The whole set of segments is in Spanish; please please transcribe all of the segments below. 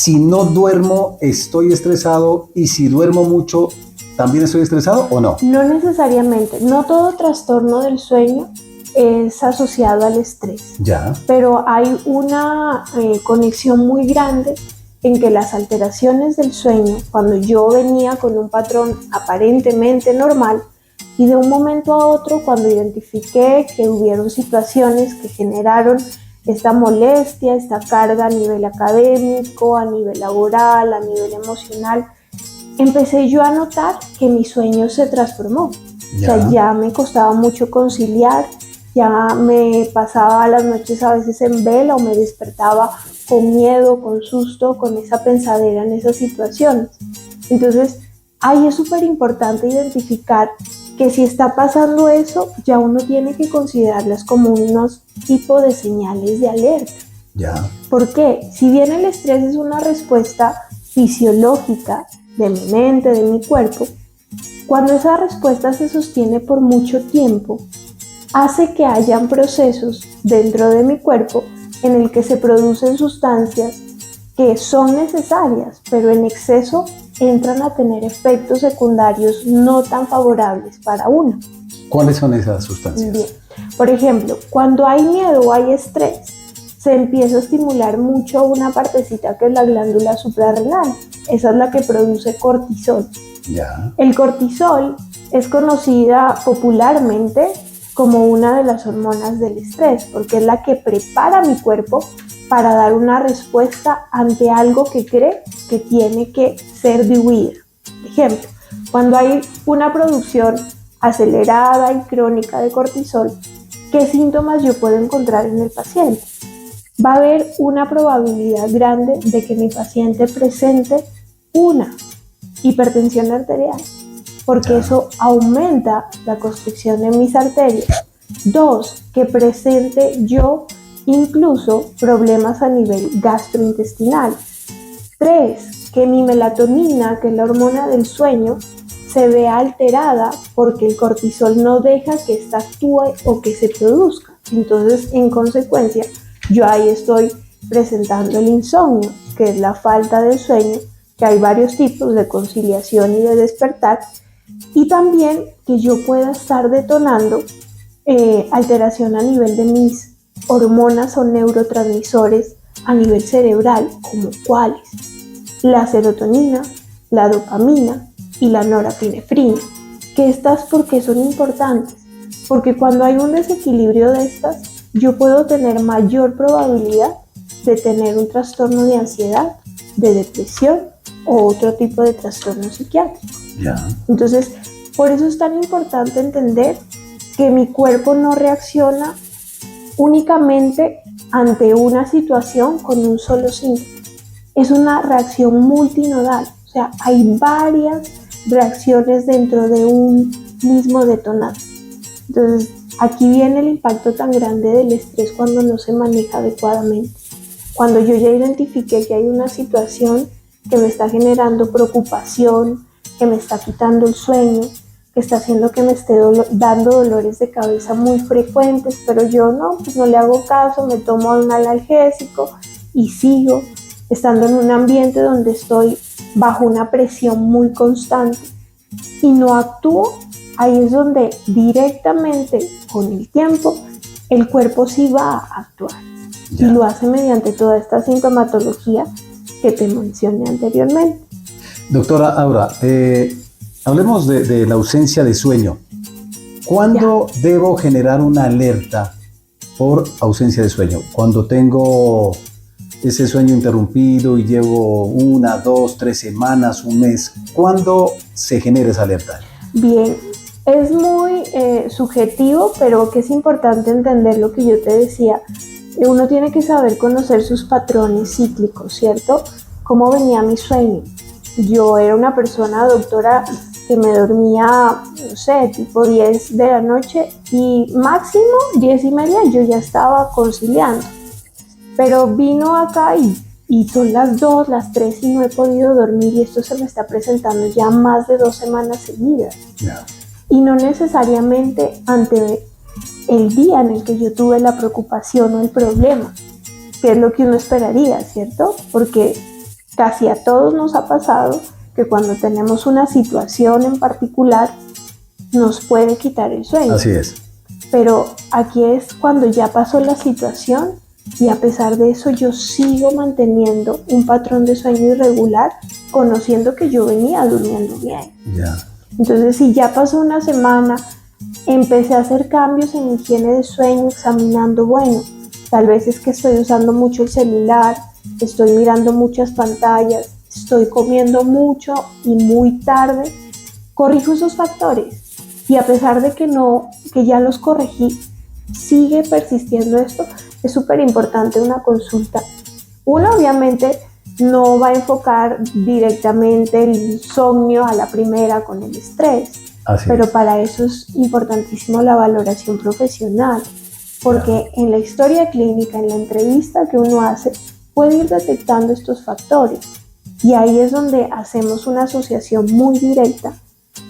si no duermo estoy estresado y si duermo mucho también estoy estresado o no? No necesariamente, no todo trastorno del sueño es asociado al estrés, Ya. pero hay una conexión muy grande en que las alteraciones del sueño, cuando yo venía con un patrón aparentemente normal, y de un momento a otro, cuando identifiqué que hubieron situaciones que generaron esta molestia, esta carga a nivel académico, a nivel laboral, a nivel emocional, empecé yo a notar que mi sueño se transformó. Ya. O sea, ya me costaba mucho conciliar, ya me pasaba las noches a veces en vela o me despertaba con miedo, con susto, con esa pensadera en esas situaciones. Entonces, ahí es súper importante identificar que si está pasando eso, ya uno tiene que considerarlas como unos tipos de señales de alerta. Ya. ¿Por qué? Si bien el estrés es una respuesta fisiológica de mi mente, de mi cuerpo, cuando esa respuesta se sostiene por mucho tiempo, hace que hayan procesos dentro de mi cuerpo en el que se producen sustancias que son necesarias, pero en exceso entran a tener efectos secundarios no tan favorables para uno. ¿Cuáles son esas sustancias? Bien. Por ejemplo, cuando hay miedo o hay estrés, se empieza a estimular mucho una partecita que es la glándula suprarrenal. Esa es la que produce cortisol. Ya. El cortisol es conocida popularmente como una de las hormonas del estrés, porque es la que prepara mi cuerpo para dar una respuesta ante algo que cree que tiene que ser de huida. Por ejemplo, cuando hay una producción acelerada y crónica de cortisol, ¿qué síntomas yo puedo encontrar en el paciente? Va a haber una probabilidad grande de que mi paciente presente una hipertensión arterial, porque eso aumenta la constricción en mis arterias. 2, que presente yo incluso problemas a nivel gastrointestinal. 3, que mi melatonina, que es la hormona del sueño, se vea alterada porque el cortisol no deja que ésta actúe o que se produzca. Entonces, en consecuencia, yo ahí estoy presentando el insomnio, que es la falta de sueño, que hay varios tipos de conciliación y de despertar, y también que yo pueda estar detonando alteración a nivel de mis hormonas o neurotransmisores a nivel cerebral, como cuáles: la serotonina, la dopamina y la norepinefrina. Que estas, ¿por qué son importantes? Porque cuando hay un desequilibrio de estas, yo puedo tener mayor probabilidad de tener un trastorno de ansiedad, de depresión o otro tipo de trastorno psiquiátrico. Ya. Entonces, por eso es tan importante entender que mi cuerpo no reacciona únicamente ante una situación con un solo síntoma. Es una reacción multinodal, o sea, hay varias reacciones dentro de un mismo detonante. Entonces, aquí viene el impacto tan grande del estrés cuando no se maneja adecuadamente. Cuando yo ya identifiqué que hay una situación que me está generando preocupación, que me está quitando el sueño, que está haciendo que me esté dando dolores de cabeza muy frecuentes, pero yo pues no le hago caso, me tomo un analgésico y sigo estando en un ambiente donde estoy bajo una presión muy constante y no actúo. Ahí es donde directamente con el tiempo el cuerpo sí va a actuar. Ya. Y lo hace mediante toda esta sintomatología que te mencioné anteriormente. Doctora Aura, hablemos de la ausencia de sueño. ¿Cuándo debo generar una alerta por ausencia de sueño? Cuando tengo ese sueño interrumpido y llevo 1, 2, 3 semanas, un mes. ¿Cuándo se genera esa alerta? Bien, es muy subjetivo, pero que es importante entender lo que yo te decía. Uno tiene que saber conocer sus patrones cíclicos, ¿cierto? ¿Cómo venía mi sueño? Yo era una persona, doctora, que me dormía, no sé, tipo 10 de la noche y máximo 10:30 yo ya estaba conciliando. Pero vino acá y son las 2, las 3 y no he podido dormir y esto se me está presentando ya más de 2 semanas seguidas. Yeah. Y no necesariamente ante el día en el que yo tuve la preocupación o el problema, que es lo que uno esperaría, ¿cierto? Porque Casi a todos nos ha pasado que cuando tenemos una situación en particular nos puede quitar el sueño. Así es. Pero aquí es cuando ya pasó la situación y a pesar de eso yo sigo manteniendo un patrón de sueño irregular, conociendo que yo venía durmiendo bien. Ya. Entonces, si ya pasó una semana, empecé a hacer cambios en mi higiene de sueño, examinando, bueno, tal vez es que estoy usando mucho el celular, estoy mirando muchas pantallas, estoy comiendo mucho y muy tarde. Corrijo esos factores y a pesar de que ya los corregí, sigue persistiendo esto. Es súper importante una consulta. Uno obviamente no va a enfocar directamente el insomnio a la primera con el estrés, pero para eso es importantísimo la valoración profesional, porque en la historia clínica, en la entrevista que uno hace, puede ir detectando estos factores y ahí es donde hacemos una asociación muy directa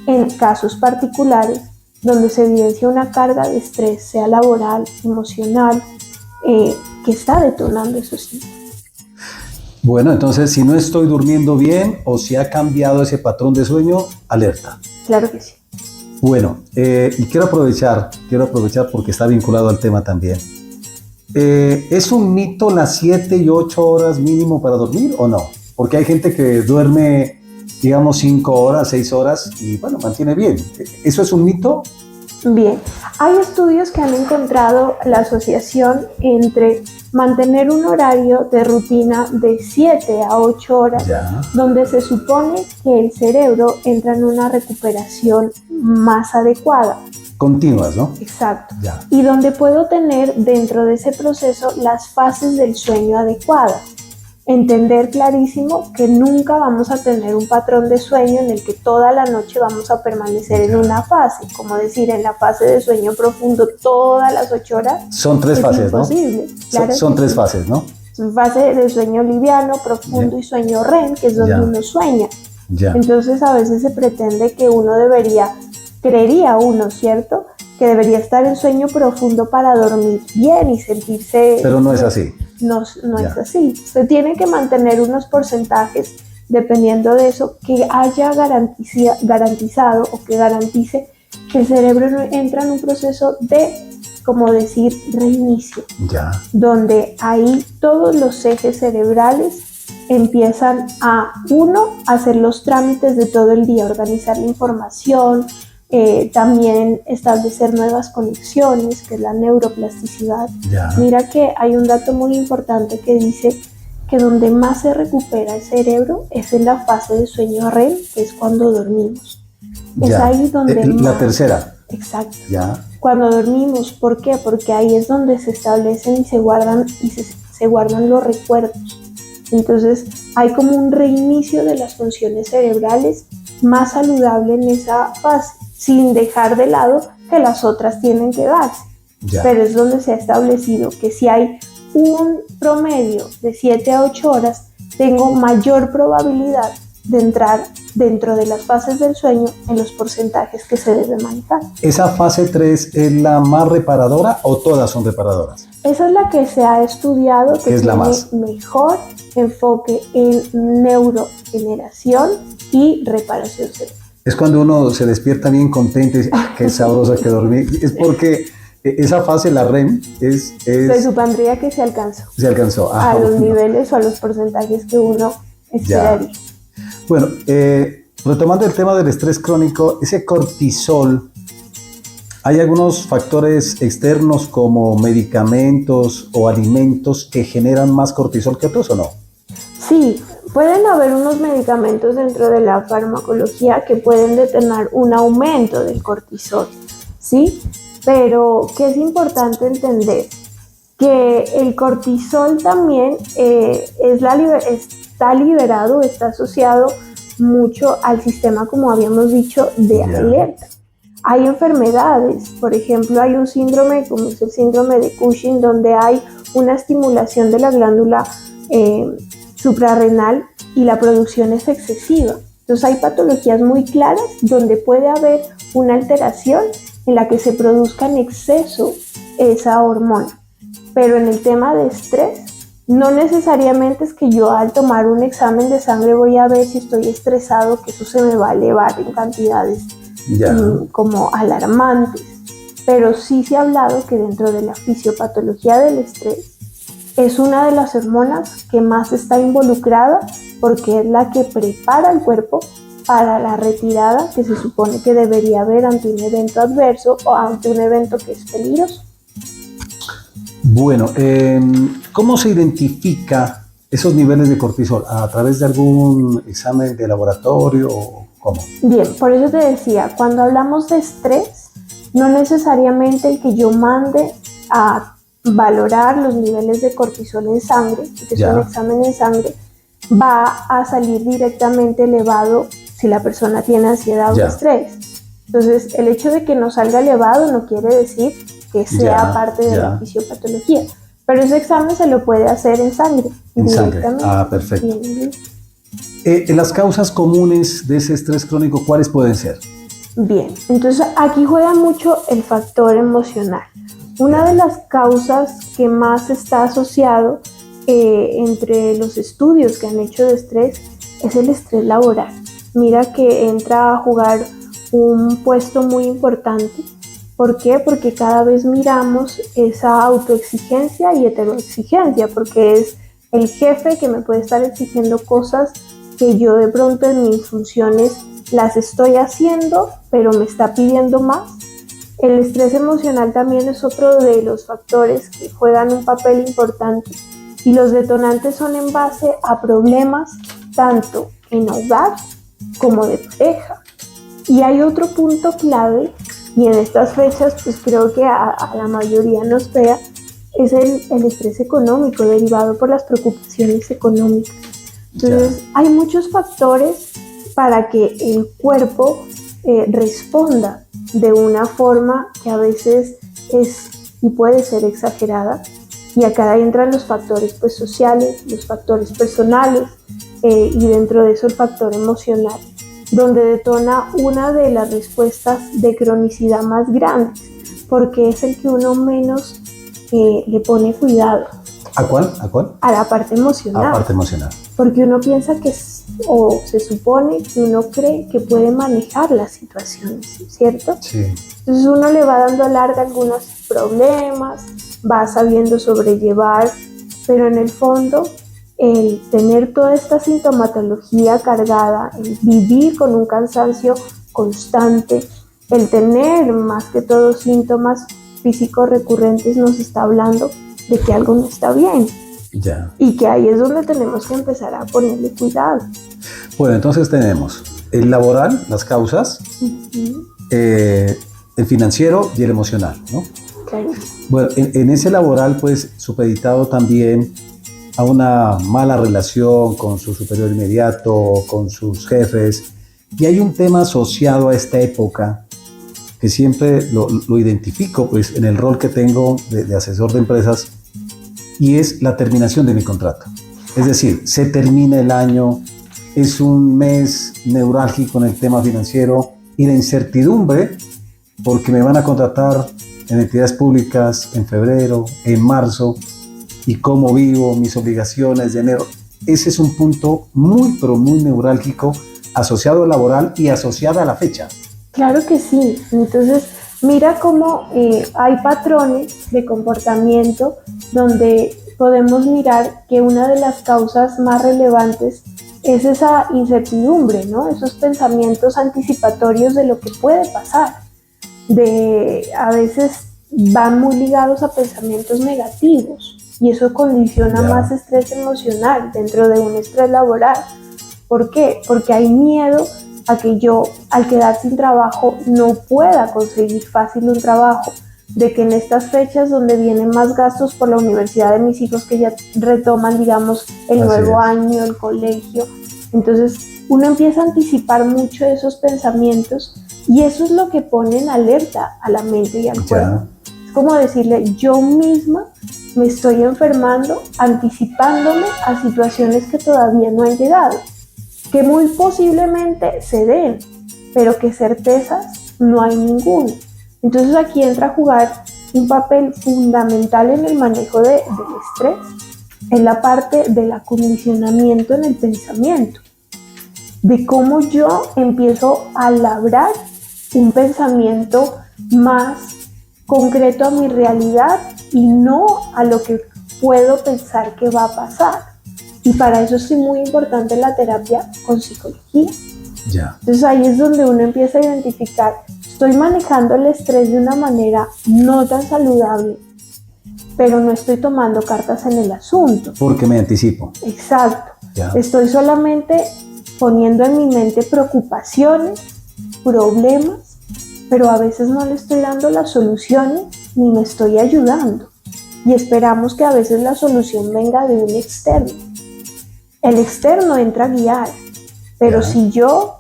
en casos particulares donde se evidencia una carga de estrés, sea laboral, emocional, que está detonando esos síntomas. Bueno, entonces si no estoy durmiendo bien o si ha cambiado ese patrón de sueño, alerta. Claro que sí. Bueno, y quiero aprovechar porque está vinculado al tema también. ¿Es un mito las 7 y 8 horas mínimo para dormir o no? Porque hay gente que duerme, digamos, 5 horas, 6 horas y bueno, mantiene bien. ¿Eso es un mito? Bien, hay estudios que han encontrado la asociación entre mantener un horario de rutina de 7 a 8 horas, donde se supone que el cerebro entra en una recuperación más adecuada. Continuas, ¿no? Exacto. Y donde puedo tener dentro de ese proceso las fases del sueño adecuadas. Entender clarísimo que nunca vamos a tener un patrón de sueño en el que toda la noche vamos a permanecer en una fase, como decir, en la fase de sueño profundo todas las 8 horas. Son 3 fases, imposible. ¿no? Claro son 3 fases, ¿no? Fase de sueño liviano, profundo y sueño REM, que es donde uno sueña. Entonces a veces se pretende que uno creería uno, ¿cierto? Que debería estar en sueño profundo para dormir bien y sentirse... Pero no es así. No es así. Usted tiene que mantener unos porcentajes dependiendo de eso que haya garantizado o que garantice que el cerebro entra en un proceso de, como decir, reinicio. Donde ahí todos los ejes cerebrales empiezan a hacer los trámites de todo el día, organizar la información, también establecer nuevas conexiones, que es la neuroplasticidad. Mira que hay un dato muy importante que dice que donde más se recupera el cerebro es en la fase de sueño REM, que es cuando dormimos. Es ahí donde la tercera. Exacto. Cuando dormimos, ¿por qué? Porque ahí es donde se establecen y se guardan los recuerdos. Entonces hay como un reinicio de las funciones cerebrales más saludable en esa fase, sin dejar de lado que las otras tienen que darse. Pero es donde se ha establecido que si hay un promedio de 7 a 8 horas, tengo mayor probabilidad de entrar dentro de las fases del sueño en los porcentajes que se deben manejar. ¿Esa fase 3 es la más reparadora o todas son reparadoras? Esa es la que se ha estudiado, que es tiene mejor enfoque en neurogeneración y reparación cerebral. Es cuando uno se despierta bien contento y dice, qué sabroso que dormí. Es porque esa fase, la REM, se supondría que se alcanzó. Se alcanzó. A los niveles o a los porcentajes que uno esperaría. Bueno, retomando el tema del estrés crónico, ese cortisol, ¿hay algunos factores externos como medicamentos o alimentos que generan más cortisol que otros o no? Sí, pueden haber unos medicamentos dentro de la farmacología que pueden detonar un aumento del cortisol, ¿sí? Pero que es importante entender que el cortisol también está liberado, está asociado mucho al sistema, como habíamos dicho, de alerta. Hay enfermedades, por ejemplo, hay un síndrome como es el síndrome de Cushing, donde hay una estimulación de la glándula suprarrenal y la producción es excesiva. Entonces hay patologías muy claras donde puede haber una alteración en la que se produzca en exceso esa hormona. Pero en el tema de estrés No necesariamente es que yo al tomar un examen de sangre voy a ver si estoy estresado, que eso se me va a elevar en cantidades como alarmantes, pero sí se ha hablado que dentro de la fisiopatología del estrés es una de las hormonas que más está involucrada porque es la que prepara el cuerpo para la retirada que se supone que debería haber ante un evento adverso o ante un evento que es peligroso. Bueno, ¿cómo se identifica esos niveles de cortisol? ¿A través de algún examen de laboratorio o cómo? Bien, por eso te decía, cuando hablamos de estrés, no necesariamente el que yo mande a valorar los niveles de cortisol en sangre, que es un examen en sangre, va a salir directamente elevado si la persona tiene ansiedad o estrés. Entonces, el hecho de que no salga elevado no quiere decir que sea parte de la fisiopatología, pero ese examen se lo puede hacer en sangre. En sangre, perfecto. Las causas comunes de ese estrés crónico, ¿cuáles pueden ser? Bien, entonces aquí juega mucho el factor emocional. Una de las causas que más está asociado entre los estudios que han hecho de estrés es el estrés laboral. Mira que entra a jugar un puesto muy importante. ¿Por qué? Porque cada vez miramos esa autoexigencia y heteroexigencia, porque es el jefe que me puede estar exigiendo cosas que yo de pronto en mis funciones las estoy haciendo, pero me está pidiendo más. El estrés emocional también es otro de los factores que juegan un papel importante y los detonantes son en base a problemas tanto en hogar como de pareja. Y hay otro punto clave, y en estas fechas pues creo que a la mayoría nos pega, es el estrés económico derivado por las preocupaciones económicas. Entonces hay muchos factores para que el cuerpo responda de una forma que a veces es y puede ser exagerada, y acá entran los factores pues sociales, los factores personales y dentro de eso el factor emocional, donde detona una de las respuestas de cronicidad más grandes, porque es el que uno menos le pone cuidado. ¿A cuál? ¿A cuál? A la parte emocional. A la parte emocional. Porque uno piensa que, o se supone que uno cree que puede manejar las situaciones, ¿cierto? Sí. Entonces uno le va dando larga a algunos problemas, va sabiendo sobrellevar, pero en el fondo el tener toda esta sintomatología cargada, el vivir con un cansancio constante, el tener más que todo síntomas físicos recurrentes nos está hablando de que algo no está bien. Ya. Y que ahí es donde tenemos que empezar a ponerle cuidado. Bueno, entonces tenemos el laboral, las causas, el financiero y el emocional, ¿no? Claro. Bueno, en ese laboral, pues, supeditado también a una mala relación con su superior inmediato, con sus jefes. Y hay un tema asociado a esta época que siempre lo identifico, pues, en el rol que tengo de asesor de empresas, y es la terminación de mi contrato. Es decir, se termina el año, es un mes neurálgico en el tema financiero y la incertidumbre porque me van a contratar en entidades públicas en febrero, en marzo, y cómo vivo, mis obligaciones de enero. Ese es un punto muy, pero muy neurálgico asociado al laboral y asociado a la fecha. Claro que sí. Entonces, mira cómo hay patrones de comportamiento donde podemos mirar que una de las causas más relevantes es esa incertidumbre, ¿no? Esos pensamientos anticipatorios de lo que puede pasar. A veces van muy ligados a pensamientos negativos y eso condiciona más estrés emocional dentro de un estrés laboral. ¿Por qué? Porque hay miedo a que yo, al quedar sin trabajo, no pueda conseguir fácil un trabajo, de que en estas fechas donde vienen más gastos por la universidad de mis hijos que ya retoman, digamos, el nuevo año, el colegio, entonces uno empieza a anticipar mucho esos pensamientos y eso es lo que pone en alerta a la mente y al cuerpo. Es como decirle, yo misma me estoy enfermando anticipándome a situaciones que todavía no han llegado, que muy posiblemente se den, pero que certezas no hay ninguna. Entonces aquí entra a jugar un papel fundamental en el manejo del estrés, es la parte del acondicionamiento en el pensamiento, de cómo yo empiezo a labrar un pensamiento más concreto a mi realidad y no a lo que puedo pensar que va a pasar. Y para eso es muy importante la terapia con psicología. Ya. Entonces ahí es donde uno empieza a identificar, estoy manejando el estrés de una manera no tan saludable, pero no estoy tomando cartas en el asunto. Porque me anticipo. Exacto. Ya. Estoy solamente poniendo en mi mente preocupaciones, problemas, pero a veces no le estoy dando las soluciones ni me estoy ayudando. Y esperamos que a veces la solución venga de un externo. El externo entra a guiar, pero si yo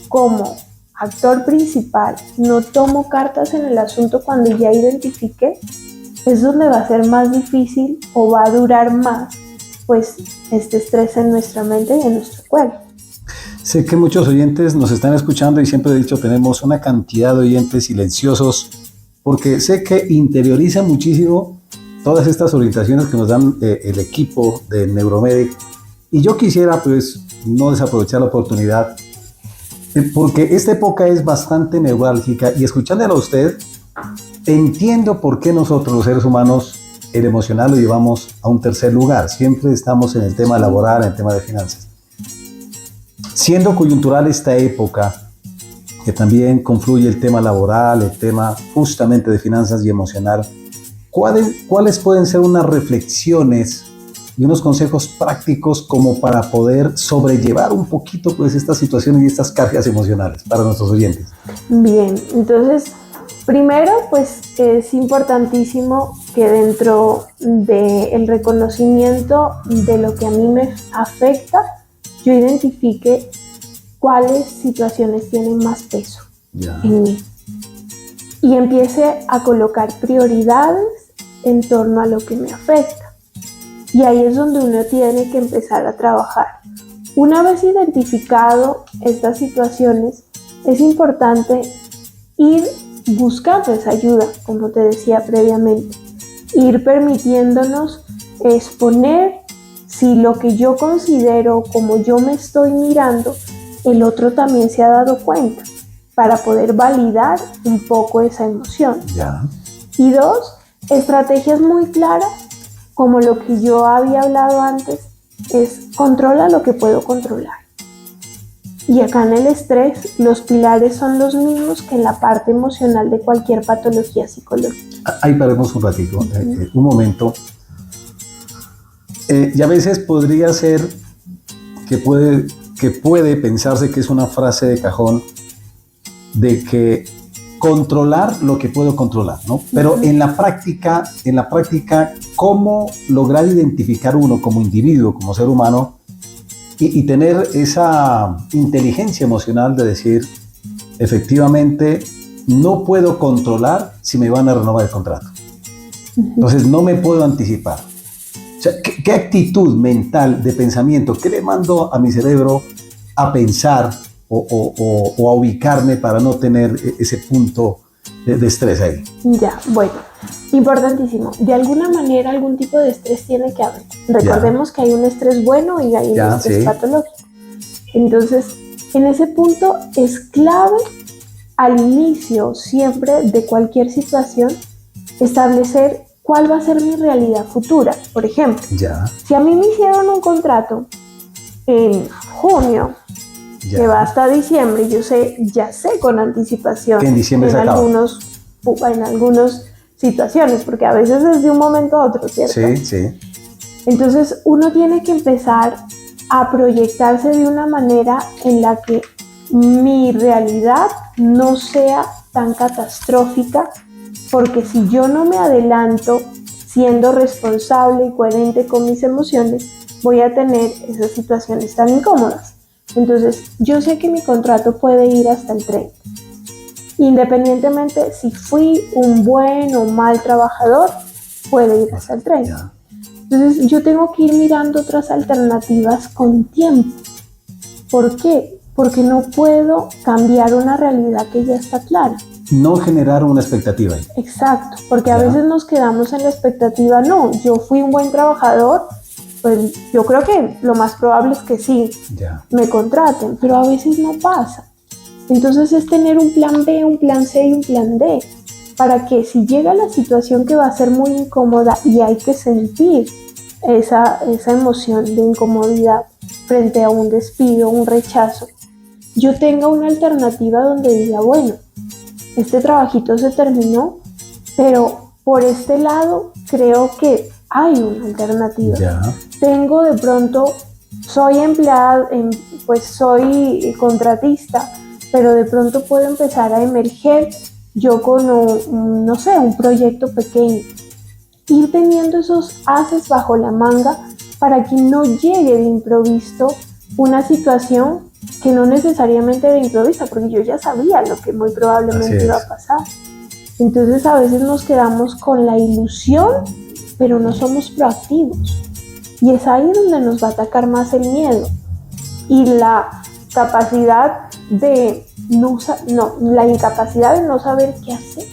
como actor principal no tomo cartas en el asunto cuando ya identifique, es donde va a ser más difícil o va a durar más pues este estrés en nuestra mente y en nuestro cuerpo. Sé que muchos oyentes nos están escuchando y siempre he dicho, tenemos una cantidad de oyentes silenciosos porque sé que interiorizan muchísimo todas estas orientaciones que nos dan el equipo de Neuromedic. Y yo quisiera pues no desaprovechar la oportunidad porque esta época es bastante neurálgica y escuchándolo a usted entiendo por qué nosotros los seres humanos el emocional lo llevamos a un tercer lugar. Siempre estamos en el tema laboral, en el tema de finanzas. Siendo coyuntural esta época, que también confluye el tema laboral, el tema justamente de finanzas y emocional, ¿cuáles pueden ser unas reflexiones y unos consejos prácticos como para poder sobrellevar un poquito pues estas situaciones y estas cargas emocionales para nuestros oyentes? Bien, entonces primero pues es importantísimo que dentro del reconocimiento de lo que a mí me afecta, yo identifique cuáles situaciones tienen más peso en mí y empiece a colocar prioridades en torno a lo que me afecta. Y ahí es donde uno tiene que empezar a trabajar. Una vez identificado estas situaciones, es importante ir buscando esa ayuda, como te decía previamente, ir permitiéndonos exponer si lo que yo considero como yo me estoy mirando, el otro también se ha dado cuenta, para poder validar un poco esa emoción. Ya. Y dos, estrategias muy claras, como lo que yo había hablado antes, es controla lo que puedo controlar. Y acá en el estrés, los pilares son los mismos que en la parte emocional de cualquier patología psicológica. Ahí paremos un ratito, un momento. Y a veces podría ser que puede pensarse que es una frase de cajón de que controlar lo que puedo controlar, ¿no? Pero en la práctica, ¿cómo lograr identificar uno como individuo, como ser humano y tener esa inteligencia emocional de decir, efectivamente, no puedo controlar si me van a renovar el contrato? Entonces no me puedo anticipar. O sea, ¿qué actitud mental de pensamiento, qué le mando a mi cerebro a pensar o a ubicarme para no tener ese punto de estrés ahí? Ya, bueno, importantísimo. De alguna manera algún tipo de estrés tiene que haber. Recordemos que hay un estrés bueno y hay un estrés patológico. Entonces, en ese punto es clave al inicio siempre de cualquier situación establecer cuál va a ser mi realidad futura. Por ejemplo, si a mí me hicieron un contrato en junio, que va hasta diciembre, yo ya sé con anticipación que en diciembre en algunas situaciones, porque a veces es de un momento a otro, ¿cierto? Sí. Entonces uno tiene que empezar a proyectarse de una manera en la que mi realidad no sea tan catastrófica, porque si yo no me adelanto siendo responsable y coherente con mis emociones, voy a tener esas situaciones tan incómodas. Entonces, yo sé que mi contrato puede ir hasta el 30. Independientemente si fui un buen o mal trabajador, puede ir hasta el 30. Entonces, yo tengo que ir mirando otras alternativas con tiempo. ¿Por qué? Porque no puedo cambiar una realidad que ya está clara. No generar una expectativa ahí. Exacto, porque a veces nos quedamos en la expectativa, no, yo fui un buen trabajador pues yo creo que lo más probable es que sí, Ya. me contraten, pero a veces no pasa. Entonces es tener un plan B, un plan C y un plan D, para que si llega la situación que va a ser muy incómoda y hay que sentir esa emoción de incomodidad frente a un despido, un rechazo, yo tenga una alternativa donde diga, bueno, este trabajito se terminó, pero por este lado creo que hay una alternativa. Ya. Tengo de pronto, soy empleada, pues soy contratista, pero de pronto puedo empezar a emerger yo con, no sé, un proyecto pequeño. Ir teniendo esos ases bajo la manga para que no llegue de improviso una situación que no necesariamente de improviso, porque yo ya sabía lo que muy probablemente iba a pasar. Entonces a veces nos quedamos con la ilusión, pero no somos proactivos. Y es ahí donde nos va a atacar más el miedo y la capacidad de la incapacidad de no saber qué hacer.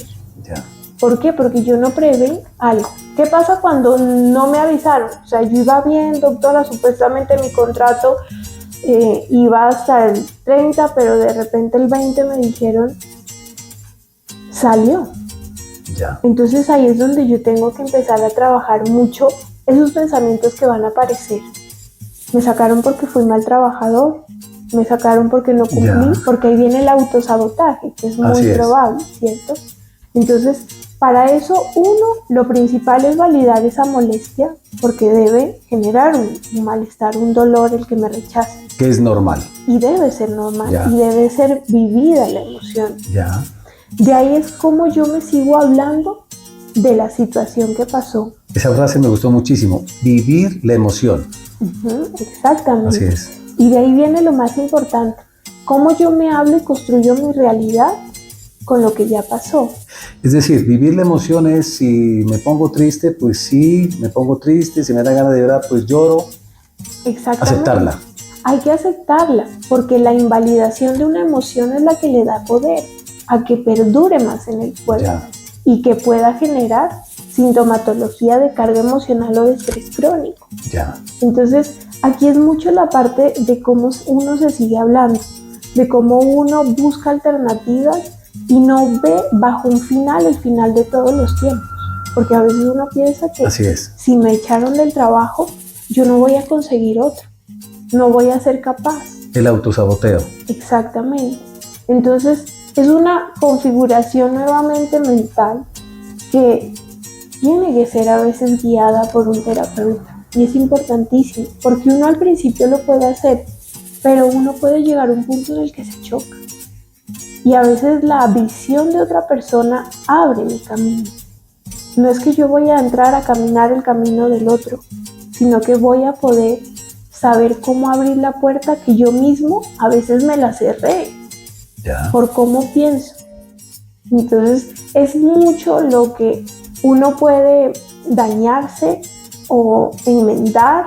Ya. ¿Por qué? Porque yo no prevé algo. ¿Qué pasa cuando no me avisaron? O sea, yo iba bien, doctora, supuestamente mi contrato iba hasta el 30, pero de repente el 20 me dijeron, salió. Ya. Entonces ahí es donde yo tengo que empezar a trabajar mucho esos pensamientos que van a aparecer. Me sacaron porque fui mal trabajador, me sacaron porque no cumplí, porque ahí viene el autosabotaje, que es muy probable, ¿cierto? Entonces, para eso, lo principal es validar esa molestia, porque debe generar un malestar, un dolor el que me rechace. Que es normal. Y debe ser normal, y debe ser vivida la emoción. Ya. De ahí es como yo me sigo hablando de la situación que pasó. Esa frase me gustó muchísimo, vivir la emoción. Exactamente. Así es. Y de ahí viene lo más importante, cómo yo me hablo y construyo mi realidad con lo que ya pasó. Es decir, vivir la emoción es, si me pongo triste, pues sí, me pongo triste, si me da ganas de llorar, pues lloro. Exactamente. Aceptarla. Hay que aceptarla, porque la invalidación de una emoción es la que le da poder a que perdure más en el cuerpo y que pueda generar sintomatología de carga emocional o de estrés crónico. Ya. Entonces, aquí es mucho la parte de cómo uno se sigue hablando, de cómo uno busca alternativas y no ve bajo un final el final de todos los tiempos. Porque a veces uno piensa que si me echaron del trabajo, yo no voy a conseguir otro, no voy a ser capaz. El autosaboteo. Exactamente. Entonces, es una configuración nuevamente mental que tiene que ser a veces guiada por un terapeuta. Y es importantísimo, porque uno al principio lo puede hacer, pero uno puede llegar a un punto en el que se choca. Y a veces la visión de otra persona abre mi camino. No es que yo voy a entrar a caminar el camino del otro, sino que voy a poder saber cómo abrir la puerta que yo mismo a veces me la cerré por cómo pienso. Entonces es mucho lo que uno puede dañarse o enmendar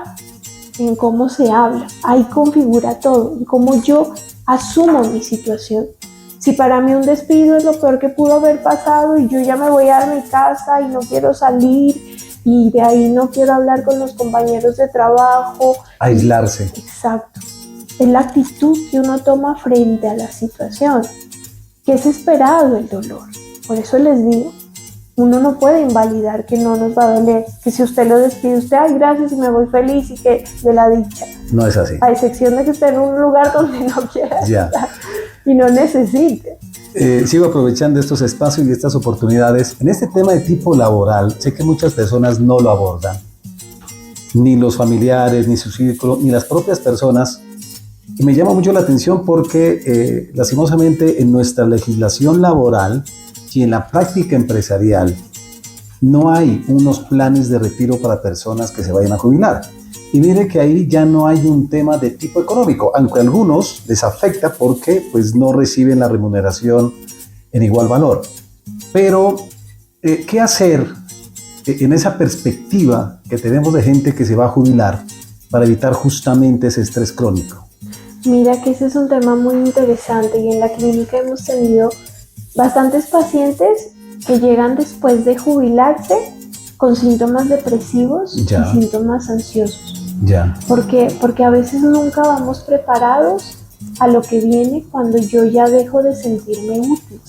en cómo se habla. Ahí configura todo, en cómo yo asumo mi situación. Si para mí un despido es lo peor que pudo haber pasado y yo ya me voy a mi casa y no quiero salir y de ahí no quiero hablar con los compañeros de trabajo. Aislarse. Exacto. Es la actitud que uno toma frente a la situación, que es esperado el dolor. Por eso les digo, uno no puede invalidar que no nos va a doler, que si usted lo despide, usted, ay, gracias y me voy feliz y que de la dicha. No es así. A excepción de que esté en un lugar donde no quiera estar y no necesite. Sigo aprovechando estos espacios y estas oportunidades. En este tema de tipo laboral, sé que muchas personas no lo abordan, ni los familiares, ni su círculo, ni las propias personas. Y me llama mucho la atención porque, lastimosamente, en nuestra legislación laboral y en la práctica empresarial no hay unos planes de retiro para personas que se vayan a jubilar. Y mire que ahí ya no hay un tema de tipo económico, aunque a algunos les afecta porque pues, no reciben la remuneración en igual valor. Pero, ¿qué hacer en esa perspectiva que tenemos de gente que se va a jubilar para evitar justamente ese estrés crónico? Mira que ese es un tema muy interesante y en la clínica hemos tenido bastantes pacientes que llegan después de jubilarse con síntomas depresivos y síntomas ansiosos. Ya. Porque a veces nunca vamos preparados a lo que viene cuando yo ya dejo de sentirme útil,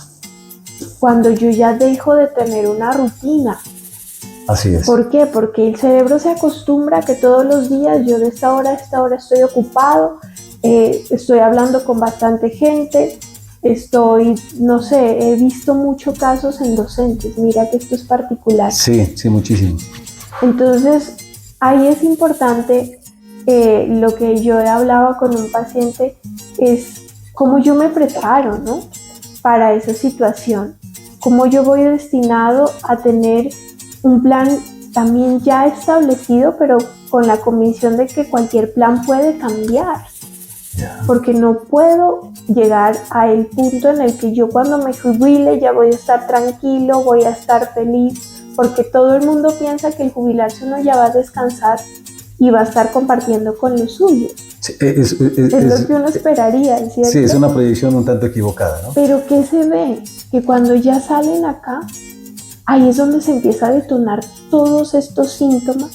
cuando yo ya dejo de tener una rutina. Así es. ¿Por qué? Porque el cerebro se acostumbra a que todos los días yo de esta hora a esta hora estoy ocupado, estoy hablando con bastante gente, no sé, he visto muchos casos en docentes, mira que esto es particular. Sí, sí, muchísimo. Entonces, ahí es importante, lo que yo hablaba con un paciente es cómo yo me preparo, ¿no? Para esa situación, cómo yo voy destinado a tener un plan también ya establecido, pero con la convicción de que cualquier plan puede cambiar. Ya. Porque no puedo llegar al punto en el que yo cuando me jubile ya voy a estar tranquilo, voy a estar feliz, porque todo el mundo piensa que el jubilarse uno ya va a descansar y va a estar compartiendo con los suyos. Sí, es lo que uno esperaría, ¿cierto? Sí, es una proyección un tanto equivocada, ¿no? Pero ¿qué se ve? Que cuando ya salen acá, ahí es donde se empieza a detonar todos estos síntomas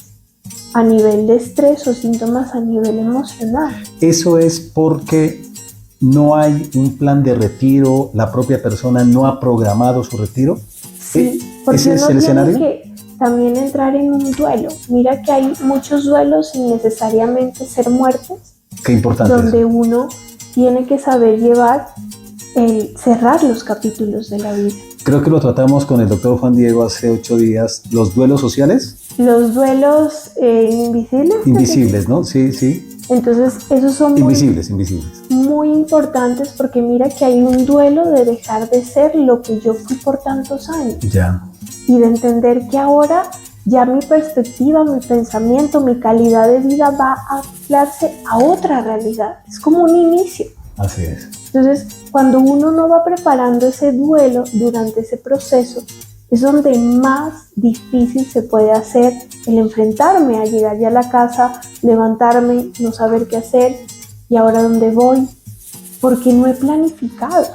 a nivel de estrés o síntomas a nivel emocional. Eso es porque no hay un plan de retiro, la propia persona no ha programado su retiro. Sí, porque ¿Ese es uno el tiene escenario? que también entrar en un duelo. Mira que hay muchos duelos sin necesariamente ser muertes, Qué importante donde eso. uno tiene que saber llevar cerrar los capítulos de la vida. Creo que lo tratamos con el doctor Juan Diego hace 8 días, los duelos sociales. Los duelos invisibles. Invisibles, ¿no? Sí, sí. Entonces, esos son invisibles. muy importantes porque mira que hay un duelo de dejar de ser lo que yo fui por tantos años. Ya. Y de entender que ahora ya mi perspectiva, mi pensamiento, mi calidad de vida va a anclarse a otra realidad. Es como un inicio. Así es. Entonces, cuando uno no va preparando ese duelo durante ese proceso, es donde más difícil se puede hacer el enfrentarme a llegar ya a la casa, levantarme, no saber qué hacer y ahora dónde voy, porque no he planificado.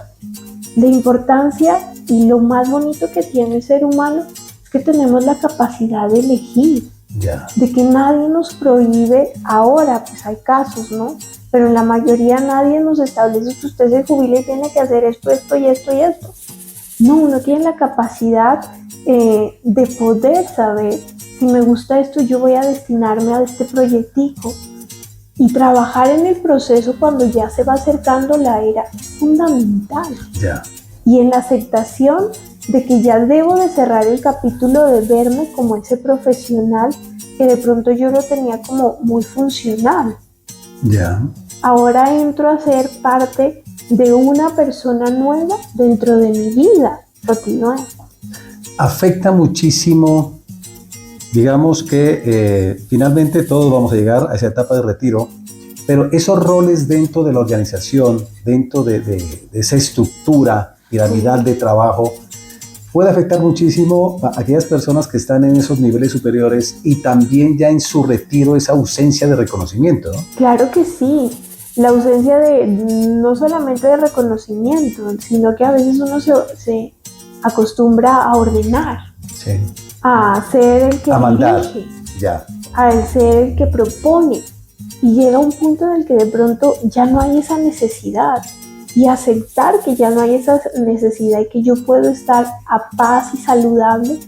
La importancia y lo más bonito que tiene el ser humano es que tenemos la capacidad de elegir, Ya. de que nadie nos prohíbe ahora, pues hay casos, ¿no? Pero en la mayoría nadie nos establece que usted se jubile y tiene que hacer esto, esto y esto y esto. No, uno tiene la capacidad de poder saber si me gusta esto, yo voy a destinarme a este proyectico y trabajar en el proceso cuando ya se va acercando la era es fundamental. Ya. Y en la aceptación de que ya debo de cerrar el capítulo de verme como ese profesional que de pronto yo lo tenía como muy funcional. Ya. Ahora entro a ser parte de una persona nueva dentro de mi vida cotidiana. Afecta muchísimo, digamos que finalmente todos vamos a llegar a esa etapa de retiro, pero esos roles dentro de la organización, dentro de esa estructura piramidal de trabajo, puede afectar muchísimo a aquellas personas que están en esos niveles superiores y también ya en su retiro esa ausencia de reconocimiento, ¿no? Claro que sí. La ausencia no solamente de reconocimiento, sino que a veces uno se acostumbra a ordenar, Sí. a ser el que A mandar. dirige, Ya. a ser el que propone. Y llega un punto en el que de pronto ya no hay esa necesidad. Y aceptar que ya no hay esa necesidad y que yo puedo estar a paz y saludable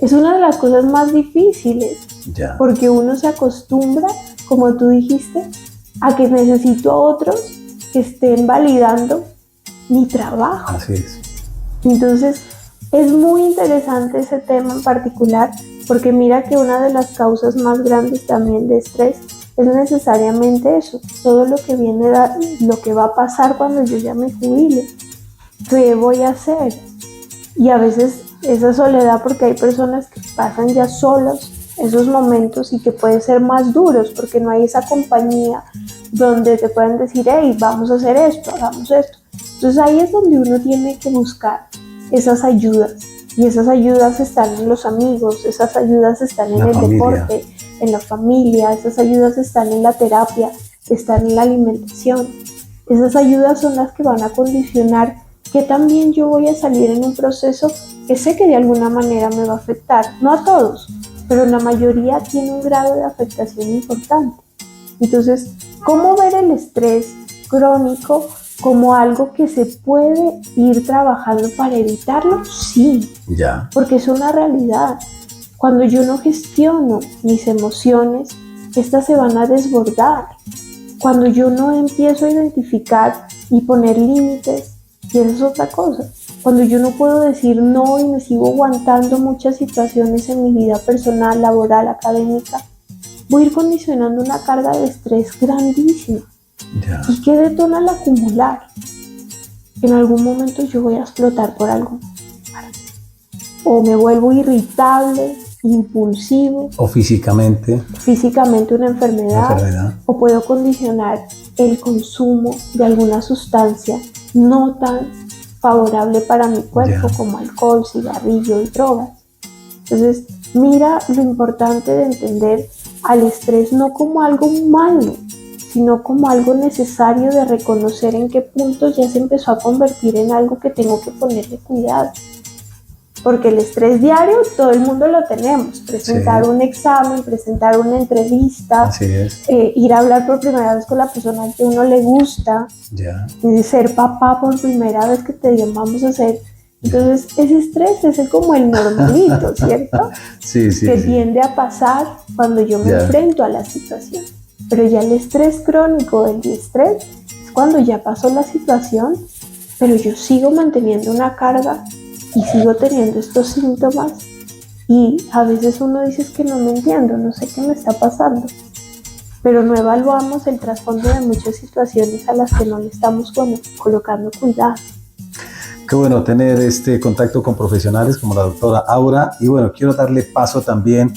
es una de las cosas más difíciles. Ya. Porque uno se acostumbra, como tú dijiste, a que necesito a otros que estén validando mi trabajo. Así es. Entonces, es muy interesante ese tema en particular, porque mira que una de las causas más grandes también de estrés es necesariamente eso, todo lo que viene, lo que va a pasar cuando yo ya me jubile, ¿qué voy a hacer? Y a veces esa soledad, porque hay personas que pasan ya solos esos momentos y que pueden ser más duros porque no hay esa compañía donde te pueden decir, hey, vamos a hacer esto, hagamos esto. Entonces ahí es donde uno tiene que buscar esas ayudas, y esas ayudas están en los amigos, esas ayudas están en el deporte, en la familia, esas ayudas están en la terapia, están en la alimentación. Esas ayudas son las que van a condicionar que también yo voy a salir en un proceso que sé que de alguna manera me va a afectar, no a todos, pero la mayoría tiene un grado de afectación importante. Entonces, ¿cómo ver el estrés crónico como algo que se puede ir trabajando para evitarlo? Sí, Ya. porque es una realidad. Cuando yo no gestiono mis emociones, estas se van a desbordar. Cuando yo no empiezo a identificar y poner límites, y esa es otra cosa. Cuando yo no puedo decir no y me sigo aguantando muchas situaciones en mi vida personal, laboral, académica, voy a ir condicionando una carga de estrés grandísima. Ya. ¿Y qué detona al acumular? En algún momento yo voy a explotar por algo. O me vuelvo irritable, impulsivo. O físicamente. Físicamente una enfermedad. O puedo condicionar el consumo de alguna sustancia no tan favorable para mi cuerpo, como alcohol, cigarrillo y drogas. Entonces, mira lo importante de entender al estrés no como algo malo, sino como algo necesario de reconocer en qué punto ya se empezó a convertir en algo que tengo que ponerle cuidado. Porque el estrés diario todo el mundo lo tenemos, presentar un examen, presentar una entrevista, ir a hablar por primera vez con la persona que a uno le gusta, ser papá por primera vez que te digan vamos a hacer. Entonces ese estrés es como el normalito, ¿cierto? Que tiende a pasar cuando yo me enfrento a la situación. Pero ya el estrés crónico, el estrés, es cuando ya pasó la situación, pero yo sigo manteniendo una carga y sigo teniendo estos síntomas y a veces uno dice es que no me entiendo, no sé qué me está pasando, pero no evaluamos el trasfondo de muchas situaciones a las que no le estamos colocando cuidado. Qué bueno tener este contacto con profesionales como la doctora Aura, y bueno, quiero darle paso también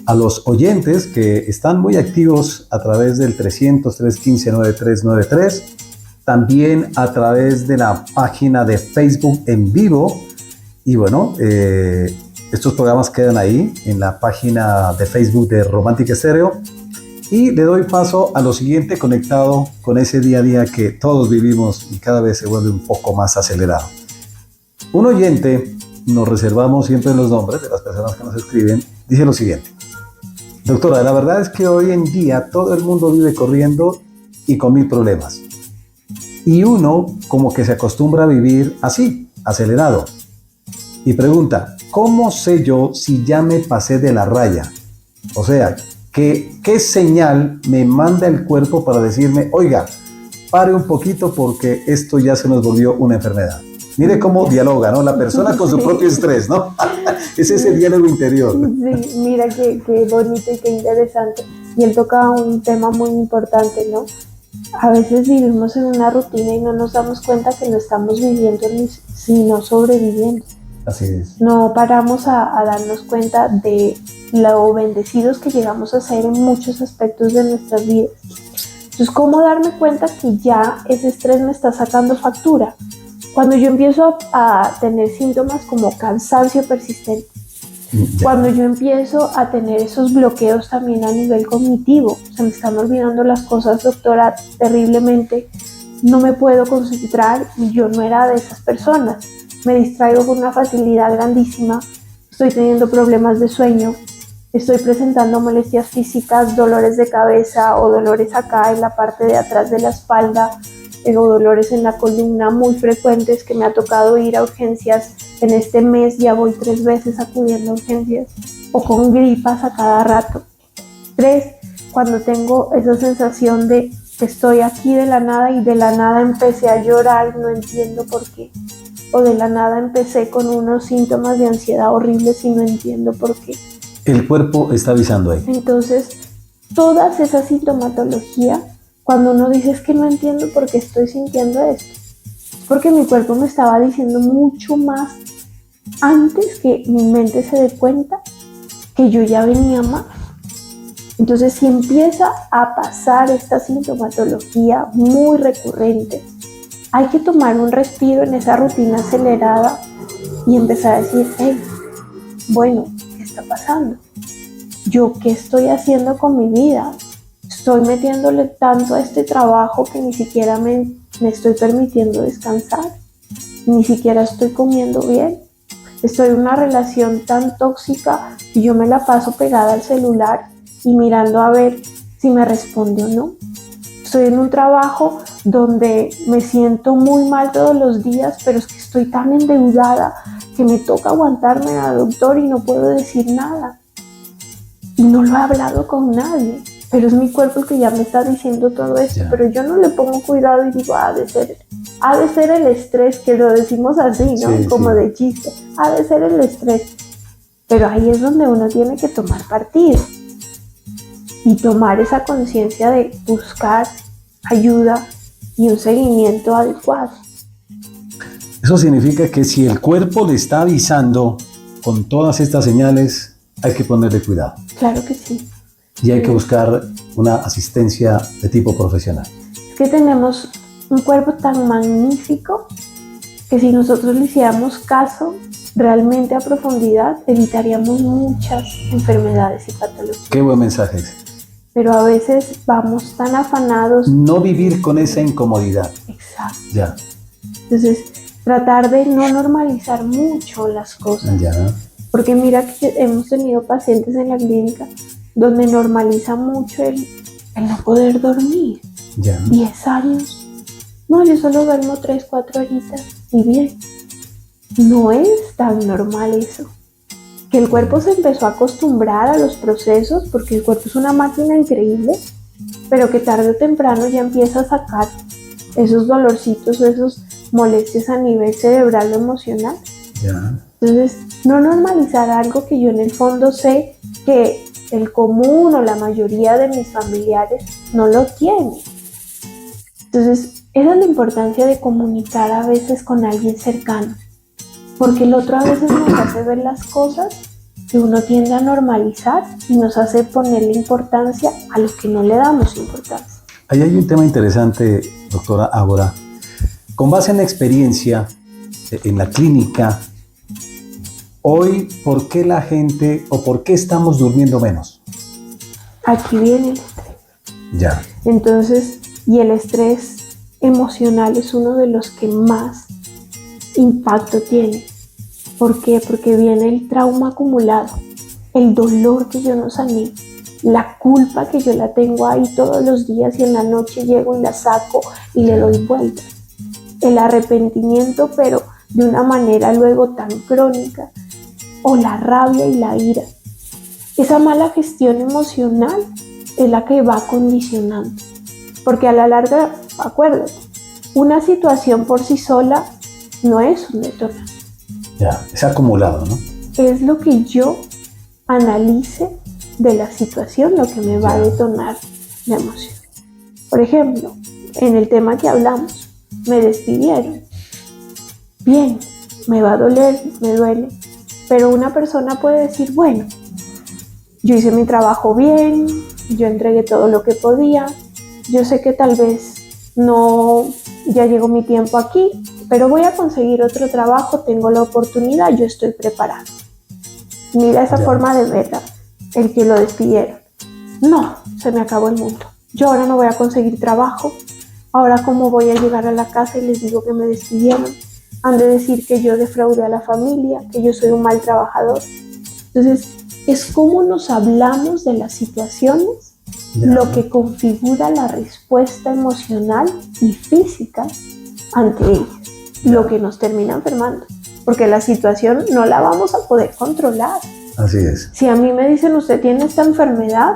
a los oyentes que están muy activos a través del 300-315-9393, también a través de la página de Facebook en vivo. Y bueno, estos programas quedan ahí en la página de Facebook de Romántica Estéreo. Y le doy paso a lo siguiente, conectado con ese día a día que todos vivimos y cada vez se vuelve un poco más acelerado. Un oyente, nos reservamos siempre los nombres de las personas que nos escriben, dice lo siguiente: doctora, la verdad es que hoy en día todo el mundo vive corriendo y con 1000 problemas. Y uno como que se acostumbra a vivir así, acelerado. Y pregunta, ¿cómo sé yo si ya me pasé de la raya? O sea, ¿qué señal me manda el cuerpo para decirme, oiga, pare un poquito porque esto ya se nos volvió una enfermedad? Mire cómo dialoga, ¿no? La persona con su propio estrés, ¿no? Es ese diálogo interior. Sí, mira qué bonito y qué interesante. Y él toca un tema muy importante, ¿no? A veces vivimos en una rutina y no nos damos cuenta que no estamos viviendo sino sobreviviendo. Así es. No paramos a darnos cuenta de lo bendecidos que llegamos a ser en muchos aspectos de nuestras vidas. Entonces, ¿cómo darme cuenta que ya ese estrés me está sacando factura? Cuando yo empiezo a tener síntomas como cansancio persistente, cuando yo empiezo a tener esos bloqueos también a nivel cognitivo, se me están olvidando las cosas, doctora, terriblemente, no me puedo concentrar y yo no era de esas personas. Me distraigo con una facilidad grandísima, estoy teniendo problemas de sueño, estoy presentando molestias físicas, dolores de cabeza o dolores acá en la parte de atrás de la espalda, o dolores en la columna muy frecuentes que me ha tocado ir a urgencias. En este mes ya voy 3 veces acudiendo a urgencias, o con gripas a cada rato. 3, cuando tengo esa sensación de que estoy aquí de la nada y de la nada empecé a llorar, no entiendo por qué. O de la nada empecé con unos síntomas de ansiedad horribles y no entiendo por qué. El cuerpo está avisando ahí. Entonces, todas esas sintomatologías, cuando uno dice es que no entiendo por qué estoy sintiendo esto, es porque mi cuerpo me estaba diciendo mucho más antes que mi mente se dé cuenta que yo ya venía mal. Entonces, si empieza a pasar esta sintomatología muy recurrente, hay que tomar un respiro en esa rutina acelerada y empezar a decir, hey, bueno, ¿qué está pasando? ¿Yo qué estoy haciendo con mi vida? Estoy metiéndole tanto a este trabajo que ni siquiera me estoy permitiendo descansar, ni siquiera estoy comiendo bien. Estoy en una relación tan tóxica que yo me la paso pegada al celular y mirando a ver si me responde o no. Estoy en un trabajo donde me siento muy mal todos los días, pero es que estoy tan endeudada que me toca aguantarme al doctor y no puedo decir nada. Y no lo he hablado con nadie, pero es mi cuerpo el que ya me está diciendo todo esto, pero yo no le pongo cuidado y digo, ha de ser el estrés, que lo decimos así, ¿no? Sí, como de chiste, ha de ser el estrés. Pero ahí es donde uno tiene que tomar partido y tomar esa conciencia de buscar ayuda y un seguimiento adecuado. Eso significa que si el cuerpo le está avisando con todas estas señales, hay que ponerle cuidado. Claro que sí. Y hay que buscar una asistencia de tipo profesional. Es que tenemos un cuerpo tan magnífico que si nosotros le hiciéramos caso realmente a profundidad, evitaríamos muchas enfermedades y patologías. Qué buen mensaje ese. Pero a veces vamos tan afanados. No vivir con esa incomodidad. Exacto. Ya. Entonces, tratar de no normalizar mucho las cosas. Ya. Porque mira que hemos tenido pacientes en la clínica donde normaliza mucho el no poder dormir. Ya. 10 años. No, yo solo duermo 3, 4 horitas y bien. No es tan normal eso. Que el cuerpo se empezó a acostumbrar a los procesos porque el cuerpo es una máquina increíble, pero que tarde o temprano ya empieza a sacar esos dolorcitos o esos molestias a nivel cerebral o emocional. Ya. Entonces, no normalizar algo que yo en el fondo sé que el común o la mayoría de mis familiares no lo tiene. Entonces, esa es la importancia de comunicar a veces con alguien cercano, porque el otro a veces nos hace ver las cosas que uno tiende a normalizar y nos hace ponerle importancia a lo que no le damos importancia. Ahí hay un tema interesante, doctora Ágora. Con base en la experiencia en la clínica, hoy, ¿por qué la gente o por qué estamos durmiendo menos? Aquí viene el estrés. Ya. Entonces, y el estrés emocional es uno de los que más impacto tiene. ¿Por qué? Porque viene el trauma acumulado, el dolor que yo no sané, la culpa que yo la tengo ahí todos los días y en la noche llego y la saco y le doy vueltas. El arrepentimiento, pero de una manera luego tan crónica, o la rabia y la ira. Esa mala gestión emocional es la que va condicionando, porque a la larga, acuérdate, una situación por sí sola no es un detonante. Ya, es acumulado, ¿no? Es lo que yo analice de la situación lo que me va a detonar la emoción. Por ejemplo, en el tema que hablamos, me despidieron. Bien, me va a doler, me duele, pero una persona puede decir, bueno, yo hice mi trabajo bien, yo entregué todo lo que podía, yo sé que tal vez no, ya llegó mi tiempo aquí, pero voy a conseguir otro trabajo, tengo la oportunidad, yo estoy preparado. Mira esa forma de verla, el que lo despidieron. No, se me acabó el mundo. Yo ahora no voy a conseguir trabajo. Ahora cómo voy a llegar a la casa y les digo que me despidieron. Han de decir que yo defraudé a la familia, que yo soy un mal trabajador. Entonces, es cómo nos hablamos de las situaciones, lo que configura la respuesta emocional y física ante ellas, lo que nos termina enfermando, porque la situación no la vamos a poder controlar. Así es. Si a mí me dicen usted tiene esta enfermedad,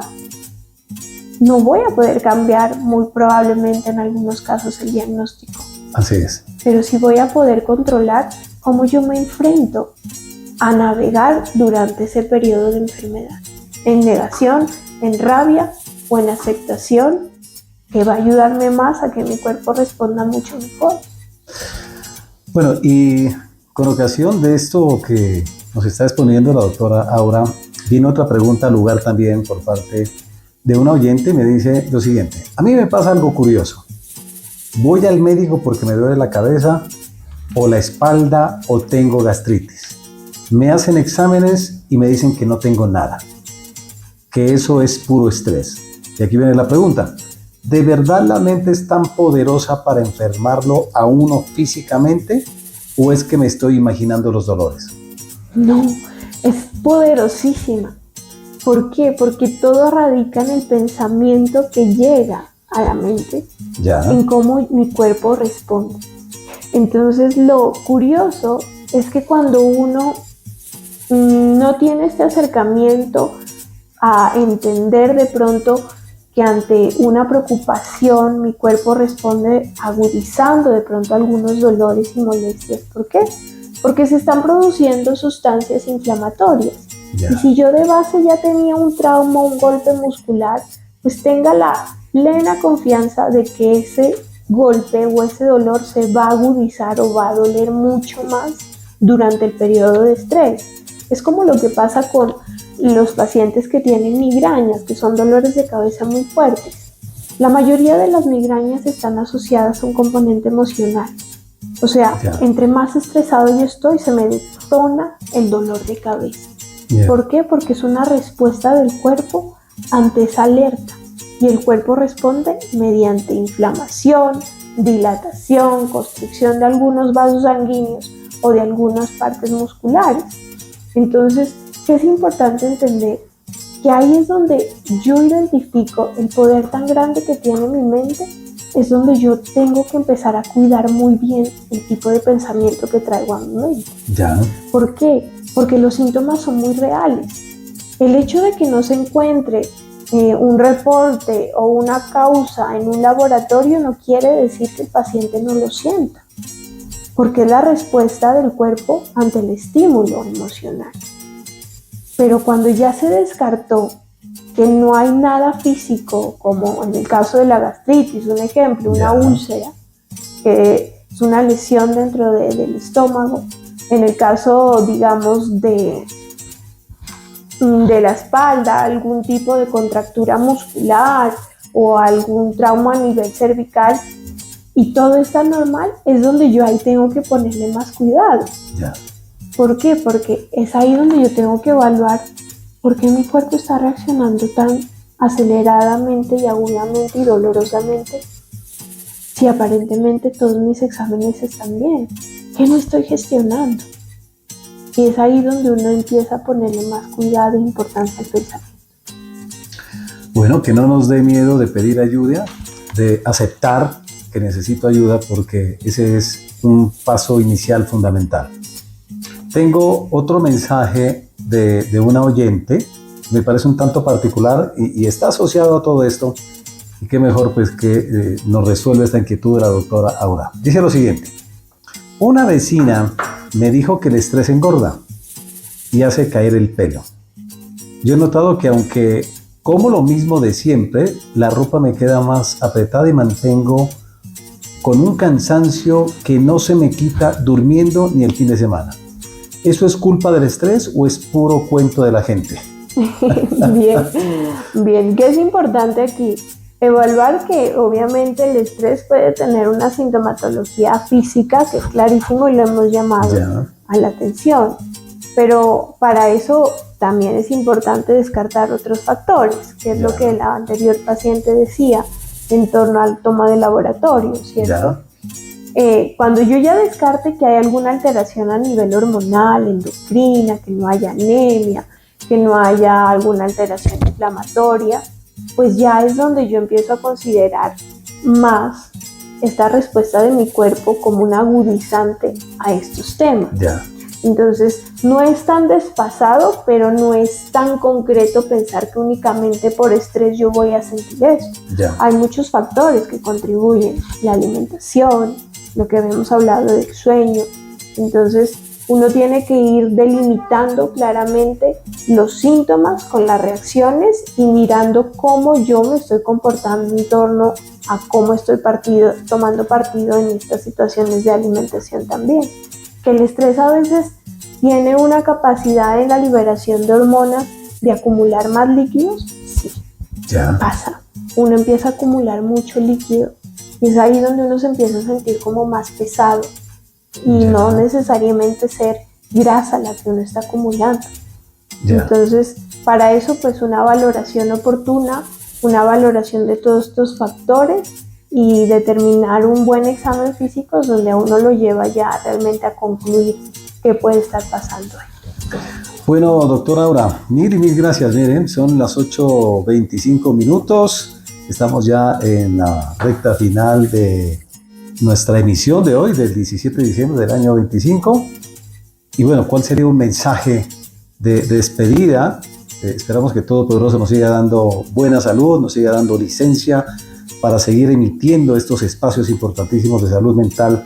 no voy a poder cambiar muy probablemente en algunos casos el diagnóstico. Así es. Pero sí voy a poder controlar cómo yo me enfrento a navegar durante ese periodo de enfermedad, en negación, en rabia o en aceptación, que va a ayudarme más a que mi cuerpo responda mucho mejor. Bueno, y con ocasión de esto que nos está exponiendo la doctora Aura, viene otra pregunta al lugar también por parte de una oyente. Me dice lo siguiente: a mí me pasa algo curioso. Voy al médico porque me duele la cabeza o la espalda o tengo gastritis. Me hacen exámenes y me dicen que no tengo nada, que eso es puro estrés. Y aquí viene la pregunta: ¿de verdad la mente es tan poderosa para enfermarlo a uno físicamente o es que me estoy imaginando los dolores? No, es poderosísima, ¿Por qué? Porque todo radica en el pensamiento que llega a la mente, Ya. en cómo mi cuerpo responde. Entonces, lo curioso es que cuando uno no tiene este acercamiento a entender de pronto que ante una preocupación mi cuerpo responde agudizando de pronto algunos dolores y molestias. ¿Por qué? Porque se están produciendo sustancias inflamatorias. Ya. Y si yo de base ya tenía un trauma, un golpe muscular, pues tenga la plena confianza de que ese golpe o ese dolor se va a agudizar o va a doler mucho más durante el periodo de estrés. Es como lo que pasa con los pacientes que tienen migrañas, que son dolores de cabeza muy fuertes. La mayoría de las migrañas están asociadas a un componente emocional. O sea, Ya. entre más estresado yo estoy, se me detona el dolor de cabeza. Ya. ¿Por qué? Porque es una respuesta del cuerpo ante esa alerta. Y el cuerpo responde mediante inflamación, dilatación, constricción de algunos vasos sanguíneos o de algunas partes musculares. Entonces, es importante entender que ahí es donde yo identifico el poder tan grande que tiene mi mente, es donde yo tengo que empezar a cuidar muy bien el tipo de pensamiento que traigo a mi mente. Ya. ¿Por qué? Porque los síntomas son muy reales. El hecho de que no se encuentre un reporte o una causa en un laboratorio no quiere decir que el paciente no lo sienta, porque es la respuesta del cuerpo ante el estímulo emocional. Pero cuando ya se descartó que no hay nada físico, como en el caso de la gastritis, un ejemplo, una úlcera, que es una lesión dentro del estómago, en el caso, digamos, de la espalda, algún tipo de contractura muscular o algún trauma a nivel cervical, y todo está normal, es donde yo ahí tengo que ponerle más cuidado. Ya. ¿Por qué? Porque es ahí donde yo tengo que evaluar por qué mi cuerpo está reaccionando tan aceleradamente y agudamente y dolorosamente, si aparentemente todos mis exámenes están bien. ¿Qué no estoy gestionando? Y es ahí donde uno empieza a ponerle más cuidado e importancia al pensamiento. Bueno, que no nos dé miedo de pedir ayuda, de aceptar que necesito ayuda, porque ese es un paso inicial fundamental. Tengo otro mensaje de una oyente, me parece un tanto particular y está asociado a todo esto, y qué mejor pues que nos resuelve esta inquietud de la doctora Aura. Dice lo siguiente: una vecina me dijo que el estrés engorda y hace caer el pelo. Yo he notado que aunque como lo mismo de siempre, la ropa me queda más apretada y mantengo con un cansancio que no se me quita durmiendo ni el fin de semana. ¿Eso es culpa del estrés o es puro cuento de la gente? Bien, ¿qué es importante aquí? Evaluar que obviamente el estrés puede tener una sintomatología física, que es clarísimo y lo hemos llamado a la atención, pero para eso también es importante descartar otros factores, que es lo que la anterior paciente decía en torno al toma de laboratorio, ¿cierto? Cuando yo ya descarte que hay alguna alteración a nivel hormonal, endocrina, que no haya anemia, que no haya alguna alteración inflamatoria, pues ya es donde yo empiezo a considerar más esta respuesta de mi cuerpo como un agudizante a estos temas. Entonces, no es tan desfasado, pero no es tan concreto pensar que únicamente por estrés yo voy a sentir esto. Hay muchos factores que contribuyen: la alimentación, lo que habíamos hablado del sueño. Entonces, uno tiene que ir delimitando claramente los síntomas con las reacciones y mirando cómo yo me estoy comportando en torno a cómo estoy tomando partido en estas situaciones de alimentación también. Que el estrés a veces tiene una capacidad en la liberación de hormonas de acumular más líquidos, sí, pasa. Uno empieza a acumular mucho líquido y es ahí donde uno se empieza a sentir como más pesado y no necesariamente ser grasa la que uno está acumulando. Entonces, para eso pues una valoración oportuna, una valoración de todos estos factores y determinar un buen examen físico donde a uno lo lleva ya realmente a concluir qué puede estar pasando ahí. Bueno, doctora Aura, mil y mil gracias. Miren, son las 8:25 minutos. Estamos ya en la recta final de nuestra emisión de hoy, del 17 de diciembre del año 25. Y bueno, ¿cuál sería un mensaje de despedida? Esperamos que Todopoderoso nos siga dando buena salud, nos siga dando licencia para seguir emitiendo estos espacios importantísimos de salud mental.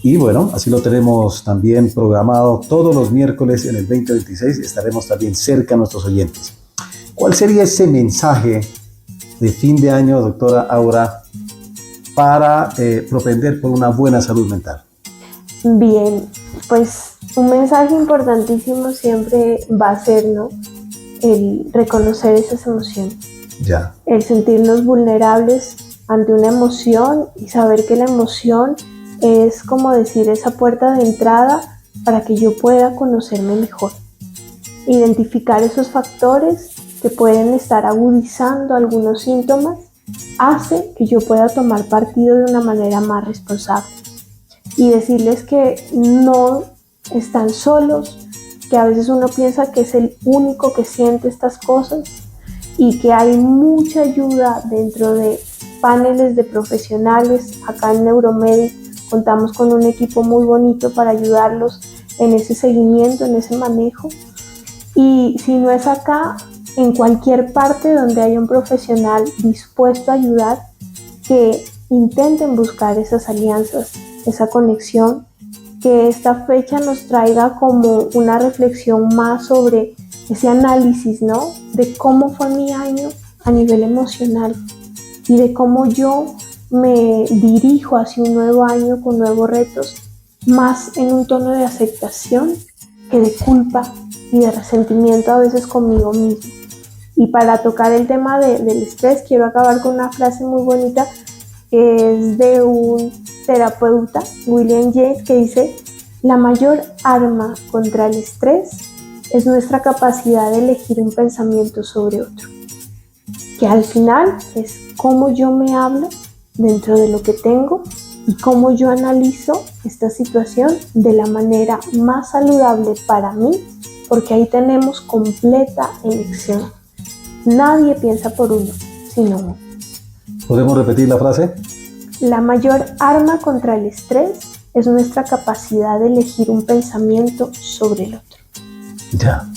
Y bueno, así lo tenemos también programado todos los miércoles en el 2026. Estaremos también cerca a nuestros oyentes. ¿Cuál sería ese mensaje de fin de año, doctora Aura, para propender por una buena salud mental? Bien, pues un mensaje importantísimo siempre va a ser, ¿no?, el reconocer esas emociones. Ya. El sentirnos vulnerables ante una emoción y saber que la emoción es, como decir, esa puerta de entrada para que yo pueda conocerme mejor. Identificar esos factores que pueden estar agudizando algunos síntomas hace que yo pueda tomar partido de una manera más responsable y decirles que no están solos, que a veces uno piensa que es el único que siente estas cosas y que hay mucha ayuda dentro de paneles de profesionales. Acá en Neuromedic contamos con un equipo muy bonito para ayudarlos en ese seguimiento, en ese manejo. Y si no es acá, en cualquier parte donde haya un profesional dispuesto a ayudar, que intenten buscar esas alianzas, esa conexión, que esta fecha nos traiga como una reflexión más sobre ese análisis, ¿no?, de cómo fue mi año a nivel emocional y de cómo yo me dirijo hacia un nuevo año con nuevos retos, más en un tono de aceptación que de culpa y de resentimiento a veces conmigo mismo. Y para tocar el tema del estrés, quiero acabar con una frase muy bonita que es de un terapeuta, William James, que dice: la mayor arma contra el estrés es nuestra capacidad de elegir un pensamiento sobre otro, que al final es cómo yo me hablo dentro de lo que tengo y cómo yo analizo esta situación de la manera más saludable para mí, porque ahí tenemos completa elección. Nadie piensa por uno, sino uno. ¿Podemos repetir la frase? La mayor arma contra el estrés es nuestra capacidad de elegir un pensamiento sobre el otro. Ya.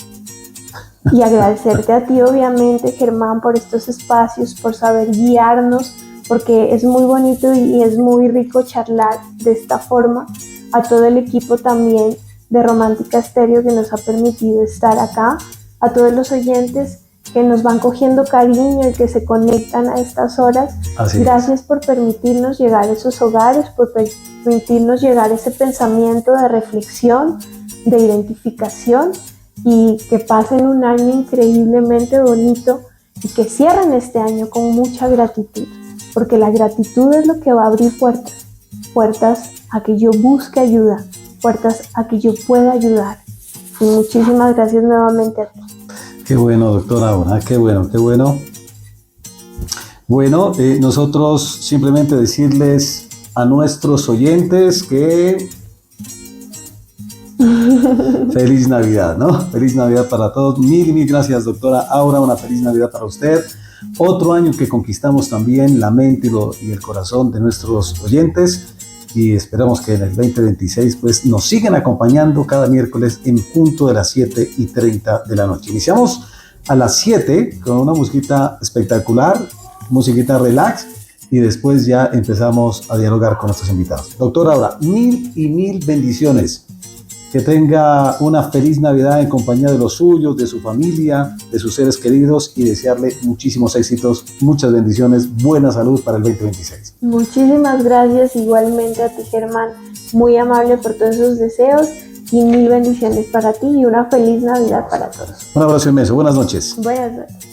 Y agradecerte a ti, obviamente, Germán, por estos espacios, por saber guiarnos, porque es muy bonito y es muy rico charlar de esta forma. A todo el equipo también de Romántica Estéreo que nos ha permitido estar acá, a todos los oyentes que nos van cogiendo cariño y que se conectan a estas horas. Gracias por permitirnos llegar a esos hogares, por permitirnos llegar a ese pensamiento de reflexión, de identificación, y que pasen un año increíblemente bonito y que cierren este año con mucha gratitud, porque la gratitud es lo que va a abrir puertas a que yo busque ayuda, puertas a que yo pueda ayudar. Y muchísimas gracias nuevamente a ti. Qué bueno, doctora Aura, qué bueno, qué bueno. Bueno, nosotros simplemente decirles a nuestros oyentes que feliz Navidad, ¿no? Feliz Navidad para todos. Mil y mil gracias, doctora Aura. Una feliz Navidad para usted. Otro año que conquistamos también la mente y el corazón de nuestros oyentes. Y esperamos que en el 2026 pues, nos sigan acompañando cada miércoles en punto de las 7:30 de la noche. Iniciamos a las 7 con una musiquita espectacular, musiquita relax, y después ya empezamos a dialogar con nuestros invitados. Doctora Aura, mil y mil bendiciones. Que tenga una feliz Navidad en compañía de los suyos, de su familia, de sus seres queridos, y desearle muchísimos éxitos, muchas bendiciones, buena salud para el 2026. Muchísimas gracias igualmente a ti, Germán, muy amable por todos esos deseos, y mil bendiciones para ti y una feliz Navidad para todos. Un abrazo inmenso, buenas noches. Buenas noches.